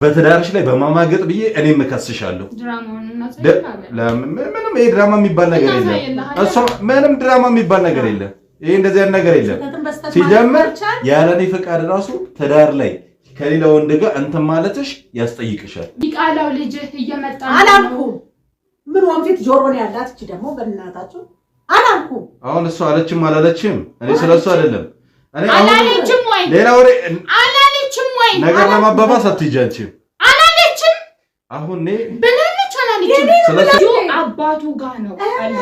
በትዳርሽ ላይ በማማገጥ ብዬ እኔም እከስሻለሁ። ምንም ይሄ ድራማ የሚባል ነገር የለም። እሷ ምንም ድራማ የሚባል ነገር የለም። ይሄ እንደዚህ አይነት ነገር የለም። ሲጀምር ያለኔ ፈቃድ ራሱ ትዳር ላይ ከሌላ ወንድ ጋር እንትን ማለትሽ ያስጠይቅሻል። ይቃላው ልጅ እየመጣ አላልኩም። ምን ወንፊት ጆሮ ነው ያላት? እቺ ደግሞ በእናታችሁ አላልኩም። አሁን እሷ አለችም አላለችም እኔ ስለሱ አይደለም። እኔ አላለችም ወይ ሌላ ወሬ አላለችም ወይ ነገር ለማባባስ አትይጃንቺም። አላለችም። አሁን እኔ ብላለች አላለችም። ስለሱ አባቱ ጋር ነው አለ።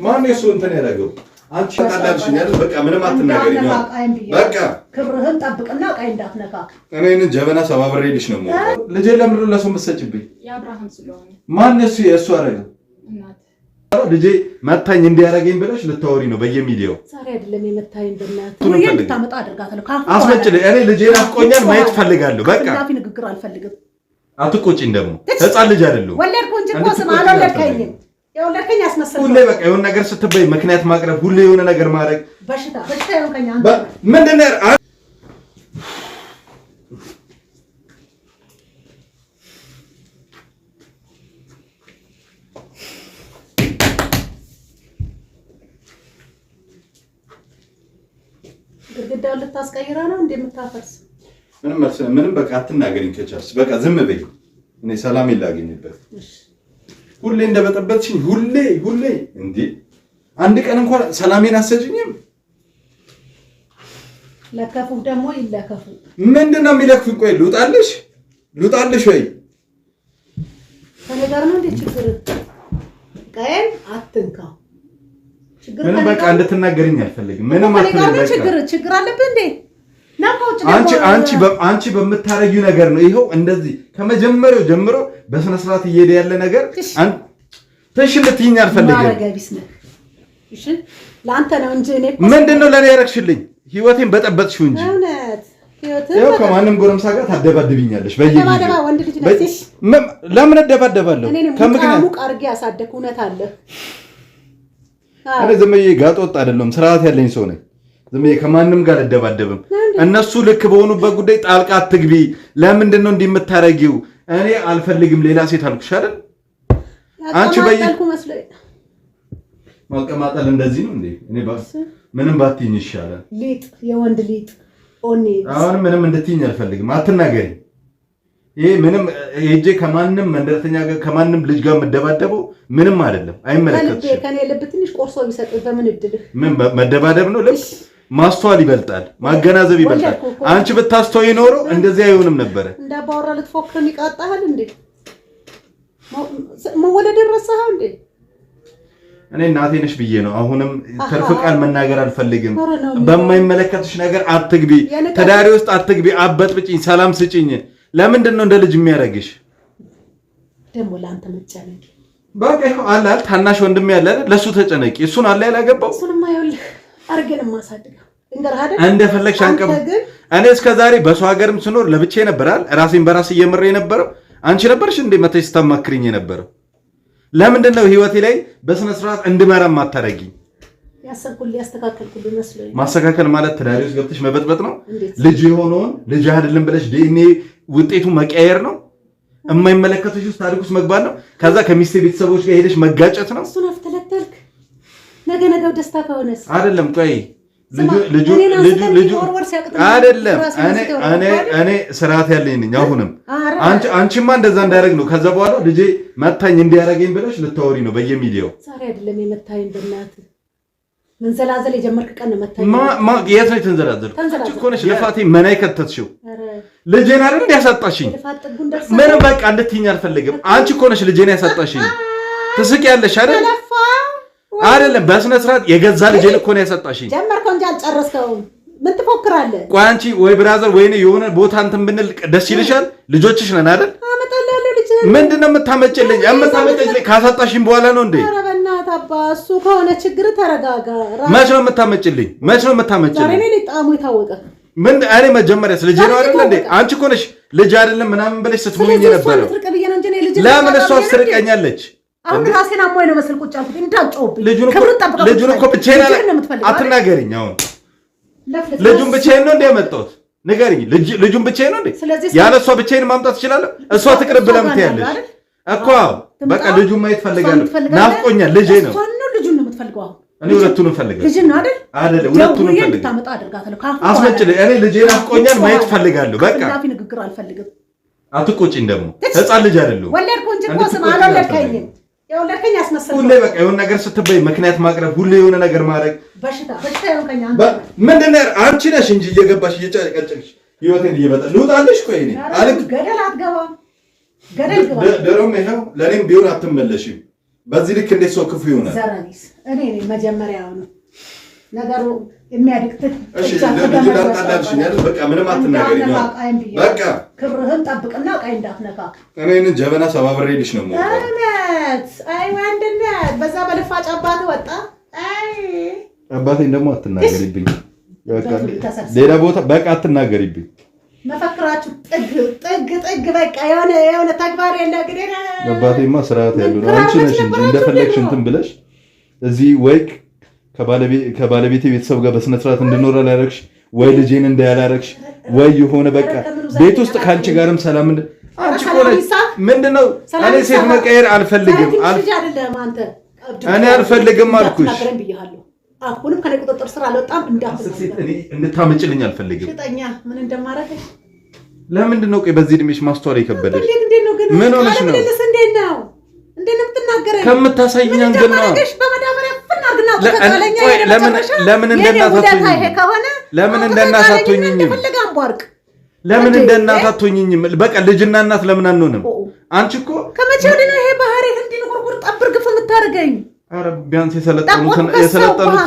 ማን እሱ እንትን ያደረገው? አንቺ ታላልሽኛል። በቃ ምንም አትናገሪኝ። በቃ ክብርህን ጠብቅና ቃይ እንዳትነካ። እኔን ጀበና ሰባብሬልሽ ነው ማለት ልጄ። ለምን ነው ለሰው መስጭብኝ? ያብራሃም ስለሆነ ማን እሱ የእሱ አረገ? እናት ልጄ መታኝ እንዲያረገኝ ብለሽ ልታወሪ ነው በየሚዲያው። ዛሬ አይደለም የመታኝ በእናትህ ወይ እንድታመጣ አድርጋታለሁ። አስመጭልኝ። እኔ ልጄን አፍቆኛል ማየት ፈልጋለሁ። በቃ ዳፊ ንግግር አልፈልግም። አትቆጪኝ። ደግሞ ህፃን ልጅ አይደለም። ወለድኩ እንጂ እኮ ስም አልወለድከኝም። የወለድከኝ አስመሰልኩ። ሁሌ በቃ የሆነ ነገር ስትበይ ምክንያት ማቅረብ፣ ሁሌ የሆነ ነገር ማድረግ በሽታ የሆንከኝ አንተ ምንድን ነው? ግድግዳውን ልታስቀይራ ነው እንደምታፈርስ? ምንም በቃ አትናገሪኝ። ከቻልሽ በቃ ዝም በይ። እኔ ሰላም ላገኝበት። ሁሌ እንደበጠበጥሽኝ ሁሌ እንዴ! አንድ ቀን እንኳን ሰላሜን አሰጭኝም። ለከፉ ደግሞ ይለከፉ። ምንድነው የሚለክፉኝ? ቆይ ልውጣልሽ ወይ ከነገር ነው እንዴ? ችግር ቀን አትንካ። ምንም በቃ እንድትናገሪኝ አልፈልግም። ምንም ችግር አለብህ እንዴ? አንቺ በምታረጊው ነገር ነው። ይኸው እንደዚህ ከመጀመሪያው ጀምሮ በስነ ስርዓት እየሄደ ያለ ነገር ትሽ ልትይኝ አልፈልግም። እሺ ለአንተ ነው እንጂ እኔ ምንድነው ለኔ ያረክሽልኝ? ህይወቴን በጠበጥሽው እንጂ እውነት ይኸው ከማንም ጎረምሳ ጋር ታደባድብኛለሽ። በየጊዜው ወንድ ልጅ ነሽ። ለምን እደባደባለሁ? ከምክንያቱ አርጌ ያሳደኩ እውነት አለ። እኔ ዝም ብዬ ጋጥ ወጥ አይደለም፣ ስርዓት ያለኝ ሰው ነኝ። ዝም ብዬ ከማንም ጋር አልደባደብም። እነሱ ልክ በሆኑበት ጉዳይ ጣልቃ አትግቢ። ለምንድን ነው እንዲህ የምታረጊው? እኔ አልፈልግም ሌላ ሴት አልኩሽ አይደል? አንቺ ማቀማጠል እንደዚህ ነው እንዴ? እኔ ምንም ባትይኝ ይሻላል። ሊጥ የወንድ ሊጥ ኦኔ አሁን ምንም እንድትይኝ አልፈልግም። አትናገሪ። ይሄ ምንም ሄጄ ከማንም መንደርተኛ ጋር ከማንም ልጅ ጋር መደባደበው ምንም አይደለም። አይመለከትሽም። ከኔ ልብ ትንሽ ቆርሶ ቢሰጥ በምን እድልህ? ምን መደባደብ ነው? ልክ ማስተዋል ይበልጣል፣ ማገናዘብ ይበልጣል። አንቺ ብታስተውይ ኖሮ እንደዚህ አይሆንም ነበር። እንዳባወራ ልትፎክር ይቃጣሃል እንዴ? መወለድ ረሳኸው እንዴ? እኔ እናቴ ነሽ ብዬ ነው። አሁንም ትርፍ ቃል መናገር አልፈልግም። በማይመለከትሽ ነገር አትግቢ፣ ተዳሪ ውስጥ አትግቢ። አበጥብጭኝ፣ ሰላም ስጭኝ። ለምንድን ነው እንደ ልጅ የሚያደርግሽ? ደግሞ ለአንተ መጨነቅ በቃ አለ አይደል? ታናሽ ወንድም ያለ አይደል? ለሱ ተጨነቂ። እሱን አለ ያላገባው እሱንማ ይኸውልህ አርገን ማሳደግ እንገርህ አይደል? እንደፈለግሽ አንቀም። እኔ እስከዛሬ በሰው ሀገርም ስኖር ለብቻዬ ነበር አይደል? ራሴን በራሴ እየመረ የነበረው አንቺ ነበርሽ እንዴ መተሽ ስታማክሪኝ የነበረው? ለምንድን ነው ህይወቴ ላይ በስነ ስርዓት እንድመራም አታረጊኝ? ያሰብኩልህ ያስተካከልኩልህ መስሎኝ። ማስተካከል ማለት ትዳሪ ውስጥ ገብተሽ መበጥበጥ ነው። ልጅ የሆነውን ልጅ አይደለም ብለሽ ዲኤንኤ ውጤቱ መቀየር ነው። የማይመለከትሽ ውስጥ ታሪክ ውስጥ መግባት ነው። ከዛ ከሚስቴ ቤተሰቦች ጋር ሄደሽ መጋጨት ነው። እሱን አፍተለተልክ። ነገው ደስታ ከሆነስ አይደለም። ቆይ ልጁ አይደለም። እኔ ስርዓት ያለኝ ነኝ። አሁንም አንቺማ እንደዛ እንዳያደርግ ነው። ከዛ በኋላ ልጄ መታኝ እንዲያደርገኝ ብለሽ ልታወሪ ነው በየሚዲያው። ዛሬ አይደለም የመታኝ በእናትህ መንዘላዘል የጀመርክ ቀን ነው መታኝ። የት ነው የተንዘላዘልኩት? አንቺ እኮ ነሽ ልፋቴ መናይ ከተትሽው። ልጄን አይደል እንዲያሳጣሽኝ። ምንም በቃ እንድትይኝ አልፈልግም። አንቺ እኮ ነሽ ልጄን ያሳጣሽኝ። ትስቂያለሽ አይደል? አይደለም በስነ ስርዓት የገዛ ልጄን እኮ ነው ያሳጣሽኝ። ጀመርከው እንጂ አልጨረስከውም። ምን ትፎክራለህ? ቆይ አንቺ ወይ ብራዘር ወይ የሆነ ቦታ እንትን ብንል ደስ ይልሻል? ልጆችሽ ነን አይደል? አመጣልሃለሁ ልጅ። ምንድነው የምታመጭልኝ? የምታመጭልኝ ካሳጣሽኝ በኋላ ነው እንዴ? ኧረ በእናትህ አባ፣ እሱ ከሆነ ችግር ተረጋጋ። መች ነው የምታመጭልኝ? መች ነው የምታመጭልኝ? ዛሬ ነው ጣሙ የታወቀ። ምን እኔ መጀመሪያስ ልጄ ነው አይደል እንዴ? አንቺ እኮ ነሽ ልጅ አይደለም ምናምን ብለሽ ስትሞኝ ነበር። ለምን እሷ አስርቀኛለች? አሁን ራሴን አሞኝ ነው መሰል ቁጭ አልኩት። እንዳልጮህብኝ ልጁን እኮ ብቻዬን አትናገሪኝ። አሁን ልጁን ብቻዬን ነው እንደ ያመጣሁት ንገሪኝ። ልጁን ብቻዬን ነው እንዴ? ያለ እሷ ብቻዬን ማምጣት እችላለሁ? እሷ ትቅርብ ብለህ የምትያለሽ እኮ። በቃ ልጁን ማየት ፈልጋለሁ። ናፍቆኛል። ልጄ ነው። ልጁን ነው የምትፈልገው? እኔ ሁለቱንም ፈልጋለሁ። ልጅ ነው አይደል? አይደለም፣ ሁለቱንም ፈልጋለሁ። አስመጭልኝ። እኔ ልጄ ናፍቆኛል፣ ማየት ፈልጋለሁ። በቃ ንግግር አልፈልግም። አትቆጪኝ። ደግሞ ህፃን ልጅ አይደለሁም። ወለድኩ እንጂ እኮ ስም አልወለድከኝም። የወለድከኝ አስመሰልኩ። ሁሌ በቃ የሆነ ነገር ስትበይ ምክንያት ማቅረብ፣ ሁሌ የሆነ ነገር ማድረግ በሽታ የሆንከኝ አንተ ምንድን ነው? አንቺ ነሽ እንጂ እየገባሽ እየጨቀጨቅሽ ህይወቴን እየበጠ ልውጣልሽ። ቆይ እኔ አልክ ገደል አትገባም። ገደል ግባ። ደሮም ይኸው ለእኔም ቢሆን አትመለሽም። በዚህ ልክ እንዴት ሰው ክፉ ይሆናል? ዘረኒስ እኔ ነኝ መጀመሪያው ነው ነገሩ የሚያድግት። እሺ ለልጅ ላጣላልሽኝ አይደል? በቃ ምንም አትናገሪ። በቃ ክብርህን ጠብቅና ቀይ እንዳትነካ። እኔን ጀበና ሰባብሬልሽ ነው ማለት እውነት። አይ ወንድነት በዛ በልፋጭ አባት ወጣ። አይ አባቴን ደግሞ አትናገሪብኝ። በቃ ሌላ ቦታ በቃ አትናገሪብኝ። መፈክራችሁ ጥግ በቃ የሆነ ተግባር የለ ግን አባቴማ ስርዓት ያለው ነው። አንቺ ነሽ እንጂ እንደፈለግሽ እንትን ብለሽ እዚህ ወይ ከባለቤቴ ቤተሰብ ጋር በስነ ስርዓት እንድኖር አላደረግሽ፣ ወይ ልጄን እንዳያላረግሽ፣ ወይ የሆነ በቃ ቤት ውስጥ ከአንቺ ጋርም ሰላም አንቺ ቆለሽ ምንድነው? እኔ ሴት መቀየር አልፈልግም። እኔ አልፈልግም አልኩሽ። አሁንም ከኔ ቁጥጥር ስር አልወጣም። እንድታመጭልኝ አልፈልግም። ሽጠኛ ምን እንደማረገሽ ለምንድን ነው? ቆይ በዚህ እድሜሽ ማስተዋል የከበደሽ እንዴት ነው ግን? ምን ሆነሽ ነው? እንዴት ነው የምትናገረኝ? ከምታሳይኝ አንገት ነው። ለምን እንደናት አትሆኝኝም? በቃ ልጅና እናት ለምን አንሆንም? አንቺ እኮ ከመቼ ወዲህ ነው ይሄ ባህሪ እንዲህ ጉርጉር ጠብር ግፍ የምታደርገኝ? ኧረ ቢያንስ የሰለጠኑት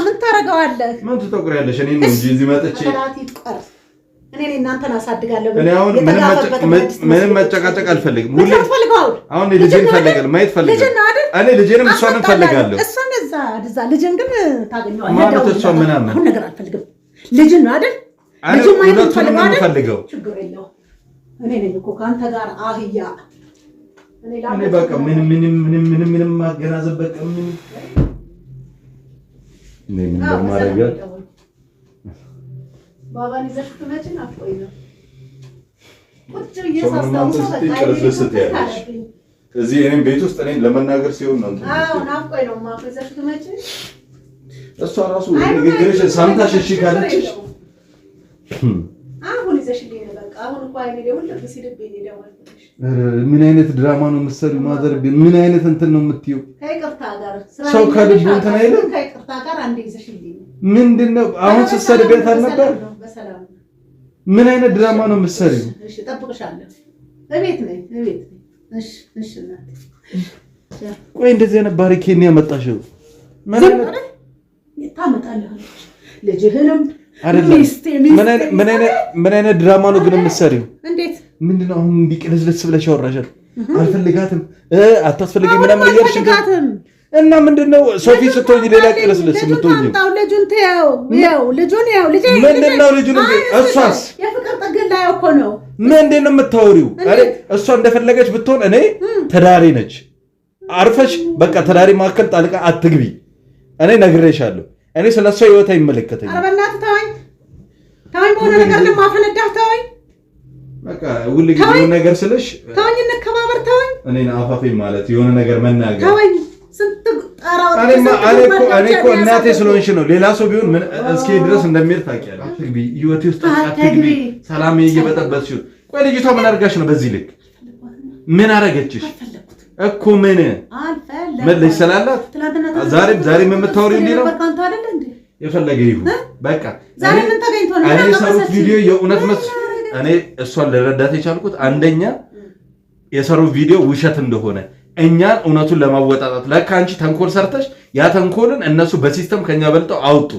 ምን ታደርገዋለህ? ምን ትጠቁሪያለሽ? እኔ ነው እንጂ እዚህ መጥቼ እኔ እናንተን አሳድጋለሁ። እኔ አሁን ምንም መጨቃጨቅ አልፈልግም። ሁሌ አሁን ልጄን ፈልጋለሁ፣ ማየት ፈልጋለሁ። እኔ ልጄንም እሷንም ፈልጋለሁ። እሷን እዛ ልጄን ግን ታገኘዋለህ ማለት እሷ ምናምን አሁን ነገር አልፈልግም። ልጅን ነው አይደል? ልጅን ማየት ፈልጋለሁ። ችግር የለውም። እኔ ነኝ እኮ ከአንተ ጋር አህያ እኔ በቃ ምንም ማገናዘብ በቃ ምን እንደማደርግ ባባን ይዘሽ ትመጪ ናፍቆኝ ነው። ቁጭ እዚህ እኔም ቤት ውስጥ እኔን ለመናገር ሲሆን ነው እንትን ናፍቆኝ ነው። ማፍ ይዘሽ ትመጪ እሷ ራሱ ንግግርሽ ሰምታሽ እሺ ካለችሽ አሁን ይዘሽልኝ ነው በቃ። አሁን እንኳን አይኔ ሁሉ ሲልብኝ ደወልኩልሽ። ምን አይነት ድራማ ነው የምትሰሪው? ማዘር ግን ምን አይነት እንትን ነው የምትይው? ከይቅርታ ጋር ሰው ከልቡ እንትን አይልም። ከይቅርታ ጋር አንዴ ይዘሽልኝ ምንድነው አሁን ስትሰድቢያት አልነበር? በሰላም ምን አይነት ድራማ ነው የምትሰሪው? እሺ እጠብቅሻለሁ። እቤት ነኝ። እሺ እናቴ። ቆይ እንደዚህ አይነት ባሪኬን ያመጣሽው ምን አይነት ታመጣለህ? ልጅህንም ምን አይነት ድራማ ነው ግን የምትሰሪው? እንዴት ምንድነው አሁን እንዲቅልስልስ ብለሽ ያወራሻል? አልፈልጋትም አታስፈልጊ ምናምን እያልሽ እና ምንድነው ሶፊ ስትሆኝ ሌላ ቅልስልስ የምትሆኝ? ልጁን ተያው ልጁን ምንድነው ልጁን እሷስ የፍቅር ጥግል ላይ እኮ ነው። ምንድን ነው የምታወሪው? እሷ እንደፈለገች ብትሆን እኔ ተዳሪ ነች። አርፈሽ በቃ ተዳሪ መካከል ጣልቃ አትግቢ። እኔ ነግሬሻለሁ። እኔ ስለሷ ህይወት አይመለከተኝም። ኧረ በእናትህ ተወኝ በሆነ ነገር ለማፈነዳህ ተወኝ። በቃ ሁሉ ጊዜ የሆነ ነገር ስለሽ ተወኝ፣ እንከባበር ተወኝ። እኔ አፋፌ ማለት የሆነ ነገር መናገር ተወኝ። ስንት ጣራው እኔ እኮ እናቴ ስለሆንሽ ነው። ሌላ ሰው ቢሆን ምን እስኪ ድረስ እንደሚሄድ ታውቂያለሽ። አትግቢ፣ ህይወቴ ውስጥ አትግቢ። ሰላም እየበጠበጥሽ። ቆይ ልጅቷ ምን አድርጋሽ ነው በዚህ ልክ? ምን አደረገችሽ እኮ? ምን ልጅ ስላላት ዛሬም የምታወሪው እንዲህ ነው? የፈለገ ይሁን በቃ። እኔ የሰሩት ቪዲዮ የእውነት እኔ እሷን ልረዳት የቻልኩት አንደኛ የሰሩት ቪዲዮ ውሸት እንደሆነ እኛን እውነቱን ለማወጣጣት ለካ አንቺ ተንኮል ሰርተሽ ያ ተንኮልን እነሱ በሲስተም ከኛ በልጠው አውጡ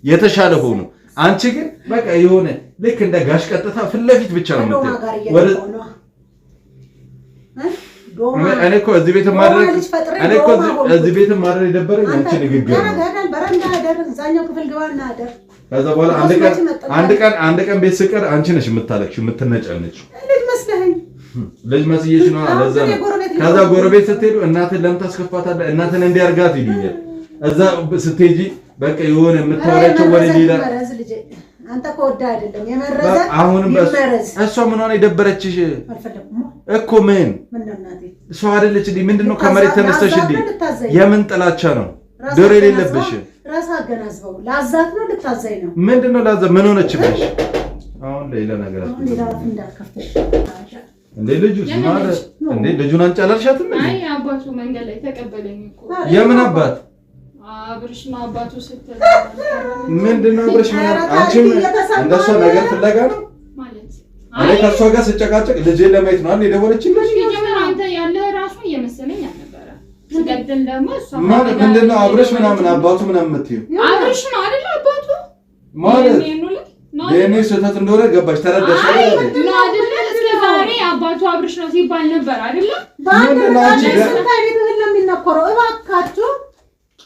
የተሻለ ሆኖ፣ አንቺ ግን በቃ የሆነ ልክ እንደ ጋሽ ቀጥታ ፊት ለፊት ብቻ ነው የምትለው። እኔ እኮ እዚህ ቤት ማድረግ የደበረኝ አንቺ ንግግር ነው። ከዛ በኋላ አንድ ቀን ቤት ስቀር አንቺ ነሽ የምታለቅሽው የምትነጫነች። ልጅ መስየሽ ነው። ለዛ ነው ከዛ ጎረቤት ስትሄዱ እናትን ለምን ታስከፋታለህ? እናትን እንዲያርጋት ይሉኛል። እዛ ስትሄጂ በቃ የሆነ የምታወራቸው ወሬ ሌላ አንተ ከወዳ አይደለም የመረዘ አሁንም እሷ ምን ሆነ የደበረችሽ እኮ ምን ሰው አይደለች እንዴ? ምንድነው ከመሬት ተነስተሽ እንዴ? የምን ጥላቻ ነው? ድሬ የሌለብሽ ራስ አገናዝበው ላዛት ነው ልታዘይ ነው? ምንድነው ላዛ? ምን ሆነችብሽ? አሁን ሌላ ነገር እንዳትከፍተሽ እንዴ? ልጁስ ማለት እንዴ? ልጁን አንጫላልሻትም እንዴ? አይ አባቱ መንገድ ላይ ተቀበለኝ እኮ። የምን አባት? አብርሽ ነው አባቱ ስትል ምንድነው አብርሽ? አንቺም እንደሷ ነገር ፍለጋ ነው ማለት? እኔ ከሷ ጋር ስጨቃጨቅ ልጄን ለማየት ነው አይደል የደወለችልሽ? ጀመር አንተ ያለህ ራሱ እየመሰለኝ አልነበረ። ሲቀጥል ደግሞ እሷ ማለት ምንድነው አብርሽ ምናምን አባቱ ምናምን የምትይው? አብርሽ ነው አይደል አባቱ ማለት የኔ ስህተት እንደሆነ ገባሽ? ተረዳሽ አይደል? እስከ ዛሬ አባቱ አብርሽ ነው ሲባል ነበር አይደል? ምንድነው አንቺ የሚነኮረው? እባካችሁ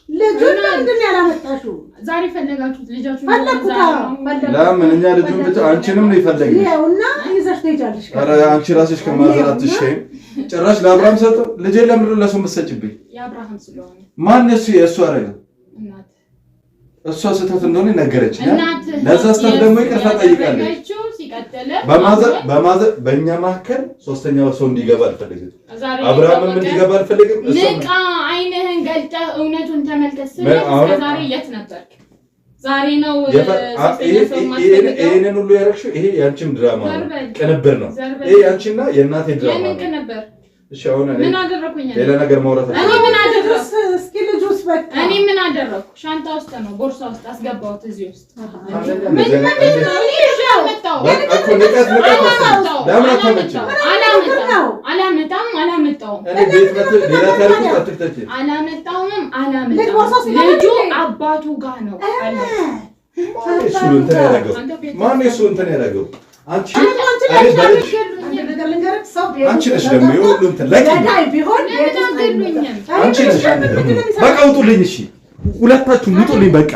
ልጁን ምንድን ያላመጣሽው? ዛሬ ፈለጋችሁት ልጃችሁ ለምን? እኛ ልጁን ብቻ አንቺንም ነው ይፈልጋል። ይኸውና ይዘሽ ትሄጃለሽ። ኧረ አንቺ ራስሽ ከማዘራት ትሽይ ጭራሽ ለአብርሃም ሰጠው። ልጄ ለምን ለሱ የምትሰጪብኝ? የአብርሃም ስለሆነ ማን የሱ አረገ? እሷ ስህተት እንደሆነ ነገረችኝ። ለዛ ስህተት ደግሞ ይቅርታ ጠይቃለች። በማዘር በእኛ መካከል ሶስተኛው ሰው እንዲገባ አልፈልግም። አብርሃምም እንዲገባ አልፈልግም። ንቃ፣ አይንህን ገልጠህ እውነቱን ተመልከት። ዛሬ የት ነበርክ? ዛሬ ነው ይሄንን ሁሉ ያደረግሽው። ይሄ ያንቺም ድራማ ነው፣ ቅንብር ነው። ይሄ ያንቺና የእናቴ ድራማ ነው። ቅንብር። እሺ አሁን ምን አደረኩኝ? ሌላ ነገር ማውራት እኔ ምን አደረኩ? እስኪ ልጁስ በቃ እኔ ምን አደረኩ? ሻንጣ ውስጥ ነው፣ ቦርሳ ውስጥ አስገባሁት። እዚህ ውስጥ ልጁ አባቱ ጋር ነው። ማን እሱ እንትን ያደረገው? አንቺ ነሽ ደግሞ የሁሉ እንትን አንቺ ነሽ። በቃ ውጡልኝ። እሺ ሁለታችሁም ውጡልኝ። በቃ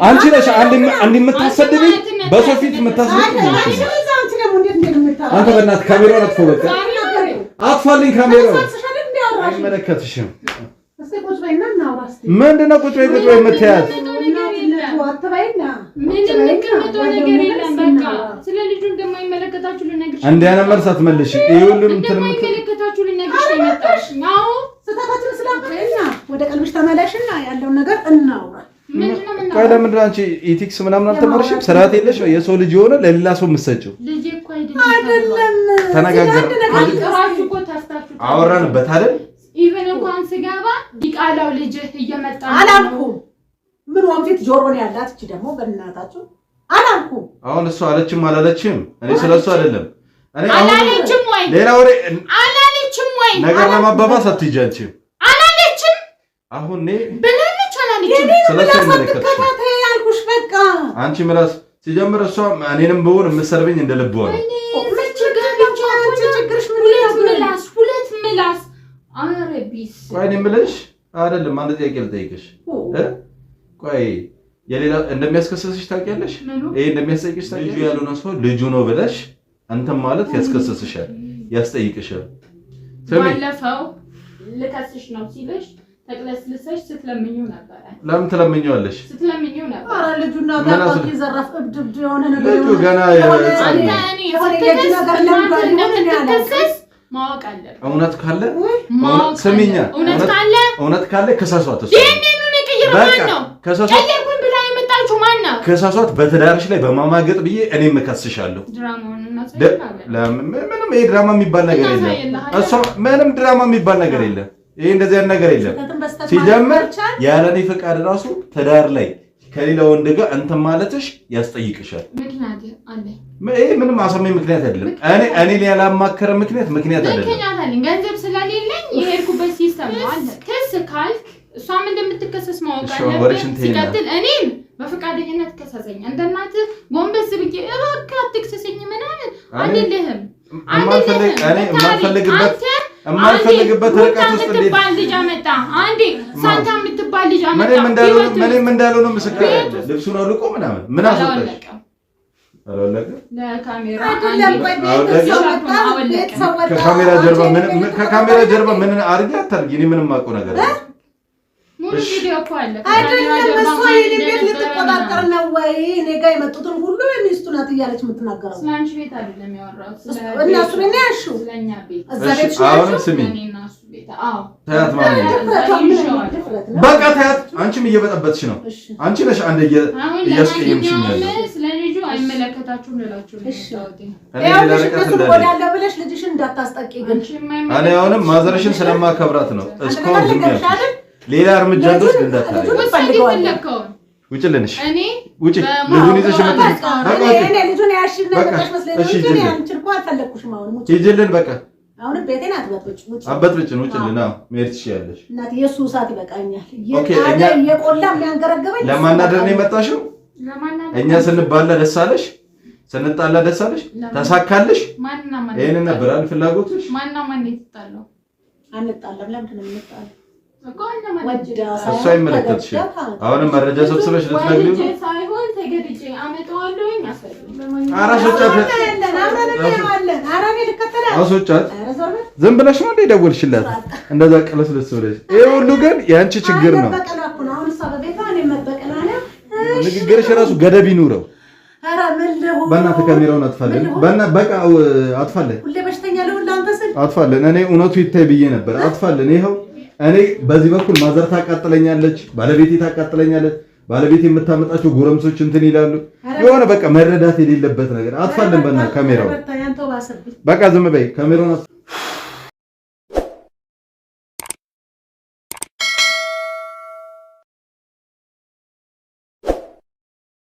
አንቺ ነሽ አንድ የምታሰድብኝ በሰው ፊት የምታስደብኝ። አንተ በእናትህ ካሜራውን አጥፎ በቃ አጥፋልኝ ካሜራውን። አይመለከትሽም። ምንድን ነው ቁጭ በይ የምትያት? ስለ ልጁ እንደማይመለከታችሁ ልነግርሽ እንዲህ አይነት መልስ አትመልሽ። ይኸውልህ እንትን እንደማይመለከታችሁ ልነግርሽ ነው የመጣሁሽ። አዎ ስህተታችንን ስላውቅና ወደ ቀልብሽ ተመለሽና ያለውን ነገር እናውራ። ቆይ ለምንድን ነው አንቺ ኢቲክስ ምናምን አልተማርሽም? ስርዓት የለሽ። የሰው ልጅ የሆነ ለሌላ ሰው የምትሰጪው ልጅ እኮ አይደለም። ተነጋገር እኮ ታስታችሁ አወራንበት አይደል? ኢቨን እንኳን ስገባ ዲቃላው ልጅ እየመጣ አላልኩም። ምን ወንፊት ጆሮ ነው ያላት? እቺ ደግሞ በእናታችሁ አላልኩም። አሁን እሱ አለችም አላለችም እኔ ስለሱ አይደለም። እኔ አላለችም ወይ ሌላ ወሬ አላለችም ወይ ነገር ለማባባስ አትይጂ። አንቺ አላለችም። አሁን እኔ ብላለች አላለችም። ስለሱ ይመለከትሽ ያልኩሽ በቃ አንቺ ምላስ ሲጀምር እሷ እኔንም ብሆን የምትሰርብኝ እንደ ልቧ ነው። ሁለት ምላስ አረቢስ። ቆይ እኔ የምልሽ አይደለም አንድ ጥያቄ ልጠይቅሽ። ቆይ የሌላ እንደሚያስከሰስሽ ታውቂያለሽ? ይሄ እንደሚያስጠይቅሽ ታውቂያለሽ? ልጁ ያልሆነ ሰው ልጁ ነው ብለሽ አንተም ማለት ያስከሰስሻል፣ ያስጠይቅሻል። ባለፈው ልከስሽ ነው ሲልሽ ተቅለስልሰሽ ስትለምኚው ነበር። ለምን ትለምኚዋለሽ? ስትለምኚው ነበር። ኧረ ልጁና ጋር ይዘራፍ እብድ የሆነ ነገር ልጁ ገና የህፃን ነው። ማወቅ አለብህ። እውነት ካለ ስሚኛ፣ እውነት ካለ ከሳሷት። እሱ ቀየርኩኝ ብላ የመጣችው ማን ነው? ከሳሷት በትዳርሽ ላይ በማማገጥ ብዬ እኔም እከስሻለሁ። ምንም ይሄ ድራማ የሚባል ነገር የለም። እሷ ምንም ድራማ የሚባል ነገር የለም። ይሄ እንደዚህ አይነት ነገር የለም። ሲጀምር ያለኔ ፈቃድ ራሱ ትዳር ላይ ከሌላ ወንድ ጋር እንትን ማለትሽ ያስጠይቅሻል። ምክንያት አለ። ይሄ ምንም አሳማኝ ምክንያት አይደለም። እኔ ያላማከረ ምክንያት አይደለም። ምክንያት አለኝ። ገንዘብ ስለሌለኝ የሄድኩበት ሲስተም ነው አለ። ክስ ካልክ እሷም እንደምትከሰስ ማወቅ አለብህ። ሲቀጥል እኔም በፈቃደኝነት ከሰሰኝ። እንደ እናትህ ጎንበስ ብዬ እባክህ አትክሰሰኝ ምናምን አልልህም። የማልፈልግበት ርቀት ውስጥ የምትባል ልጅ አመጣ። አንዴ ሳንታ የምትባል ልጅ አመጣ። ምንም እንዳልሆነ ምስክር አለ። ልብሱን አውልቆ ምናምን ምን አስወጣሽ? ከካሜራ ጀርባ ምን አድርጊ አታርጊ። እኔ ምንም አውቀው ነገር ቪዲዮ እኮ አለ አይደለም። እሷ የኔ ቤት ልትቆጣጠር ነው ወይ? እኔ ጋር የመጡትን ሁሉ የሚስቱ ናት እያለች የምትናገረው ስለአንቺ ቤት አይደለም ያወራሁት። እነሱ ምን ያልሹ ስለኛ ቤት እዛ ቤት አሁን ስሚ ታያት በቃ ታያት። አንቺም እየበጠበጥሽ ነው። አንቺ ነሽ አንደ እያስቀየምሽኝ ያለው። ስለልጁ አይመለከታችሁም ልላችሁ ነው። ወዳለ ብለሽ ልጅሽን እንዳታስጠቂ ግን እኔ አሁንም ማዘርሽን ስለማከብራት ነው እስካሁን ዝም ያልኩት። ሌላ እርምጃ እንደወስድ እንዳታረጊ። ውጭልንሽ ውጭ ልጁን ይዘሽ መጣሽ። በቃ እኔ ልጁን ያሽና መጣሽ መስለኝ ነው እንጂ አንቺ እኮ አልፈለኩሽም። አሁን ሙጭ ይጅልን በቃ አሁን ቤቴን አትበጥብጭ። አትበጥብጭ። ውጭልን። አዎ መሄድ ትችያለሽ። እናት የሱ ሰዓት ይበቃኛል። የቆላ የሚያንገረገበኝ ለማናደር ነው የመጣሽው። እኛ ስንባላ ደስ አለሽ፣ ስንጣላ ደስ አለሽ፣ ተሳካልሽ። ይሄንን ነበር አይደል ፍላጎትሽ? ማንና ማን ይጣላው? አንጣላም። ለምንድን ነው የምንጣላው? እሷ አይመለከትሽም። አሁንም መረጃ ሰብስበሽ ልትነግሪው ነው ሳይሆን ተገድጄ አመጣዋለሁኝ። አስወጫት። ዝም ብለሽ ነው እንደ ደወልሽላት እንደዛ ቀለስለስ ብለሽ። ይሄ ሁሉ ግን የአንቺ ችግር ነው። ንግግርሽ ራሱ ገደብ ይኑረው። በእናትህ ካሜራውን አጥፋለን። በቃ አጥፋለን፣ አጥፋለን። እኔ እውነቱ ይታይ ብዬ ነበር። አጥፋለን። ይኸው እኔ በዚህ በኩል ማዘር ታቃጥለኛለች፣ ባለቤቴ ታቃጥለኛለች። ባለቤቴ የምታመጣቸው ጎረምሶች እንትን ይላሉ። የሆነ በቃ መረዳት የሌለበት ነገር። አጥፋለን። በእናትህ ካሜራውን በቃ ዝም በይ ካሜራውን